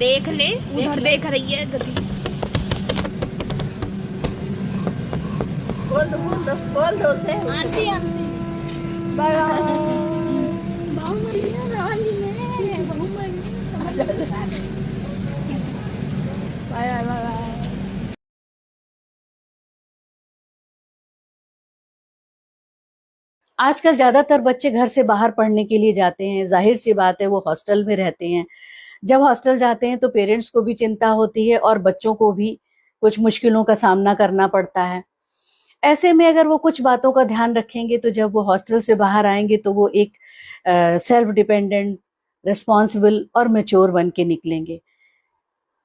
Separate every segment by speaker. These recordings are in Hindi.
Speaker 1: देख ले, उधर देख रही है गधी।
Speaker 2: बोल दो बोल दो बोल दो उसे।
Speaker 1: आरती आरती
Speaker 2: बाय
Speaker 1: बाहुबली वाली है, बाहुबली।
Speaker 2: Bye bye bye.
Speaker 3: आजकल ज्यादातर बच्चे घर से बाहर पढ़ने के लिए जाते हैं, जाहिर सी बात है वो हॉस्टल में रहते हैं। जब हॉस्टल जाते हैं तो पेरेंट्स को भी चिंता होती है और बच्चों को भी कुछ मुश्किलों का सामना करना पड़ता है। ऐसे में अगर वो कुछ बातों का ध्यान रखेंगे तो जब वो हॉस्टल से बाहर आएंगे तो वो एक सेल्फ डिपेंडेंट, रिस्पॉन्सिबल और मैच्योर बन के निकलेंगे।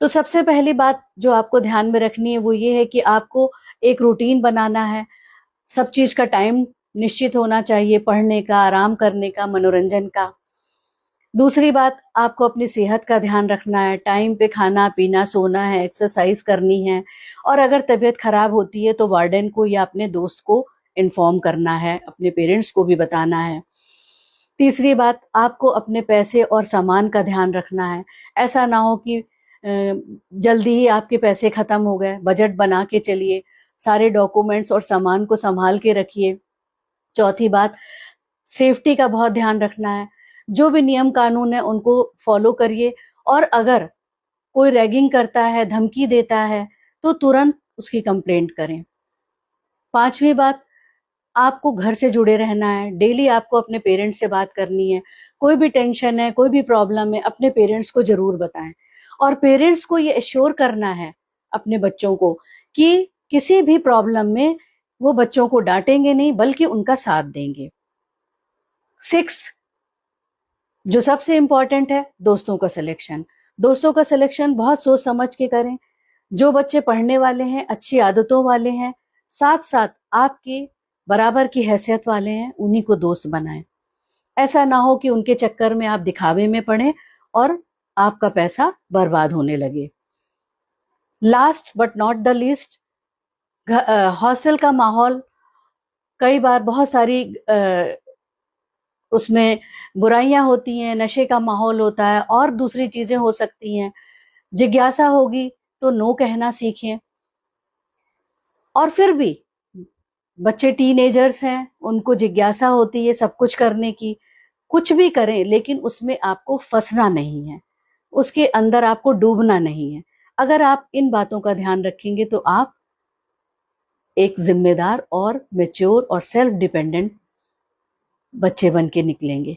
Speaker 3: तो सबसे पहली बात जो आपको ध्यान में रखनी है वो ये है कि आपको एक रूटीन बनाना है। सब चीज का टाइम निश्चित होना चाहिए, पढ़ने का, आराम करने का, मनोरंजन का। दूसरी बात, आपको अपनी सेहत का ध्यान रखना है, टाइम पे खाना पीना, सोना है, एक्सरसाइज करनी है। और अगर तबीयत खराब होती है तो वार्डन को या अपने दोस्त को इन्फॉर्म करना है, अपने पेरेंट्स को भी बताना है। तीसरी बात, आपको अपने पैसे और सामान का ध्यान रखना है। ऐसा ना हो कि जल्दी ही आपके पैसे खत्म हो गए। बजट बना के चलिए, सारे डॉक्यूमेंट्स और सामान को संभाल के रखिए। चौथी बात, सेफ्टी का बहुत ध्यान रखना है। जो भी नियम कानून है उनको फॉलो करिए, और अगर कोई रैगिंग करता है, धमकी देता है, तो तुरंत उसकी कंप्लेंट करें। पांचवी बात, आपको घर से जुड़े रहना है। डेली आपको अपने पेरेंट्स से बात करनी है। कोई भी टेंशन है, कोई भी प्रॉब्लम है, अपने पेरेंट्स को जरूर बताएं। और पेरेंट्स को ये एश्योर करना है अपने बच्चों को कि किसी भी प्रॉब्लम में वो बच्चों को डांटेंगे नहीं बल्कि उनका साथ देंगे। 6, जो सबसे इंपॉर्टेंट है, दोस्तों का सिलेक्शन। दोस्तों का सिलेक्शन बहुत सोच समझ के करें। जो बच्चे पढ़ने वाले हैं, अच्छी आदतों वाले हैं, साथ साथ आपके बराबर की हैसियत वाले हैं, उन्हीं को दोस्त बनाएं। ऐसा ना हो कि उनके चक्कर में आप दिखावे में पड़े और आपका पैसा बर्बाद होने लगे। Last but not the least, hostel का माहौल कई बार बहुत सारी उसमें बुराइयां होती हैं, नशे का माहौल होता है और दूसरी चीजें हो सकती हैं। जिज्ञासा होगी तो नो कहना सीखें। और फिर भी बच्चे टीनेजर्स हैं, उनको जिज्ञासा होती है सब कुछ करने की। कुछ भी करें लेकिन उसमें आपको फंसना नहीं है, उसके अंदर आपको डूबना नहीं है। अगर आप इन बातों का ध्यान रखेंगे तो आप एक जिम्मेदार और मैच्योर और सेल्फ डिपेंडेंट बच्चे बन के निकलेंगे।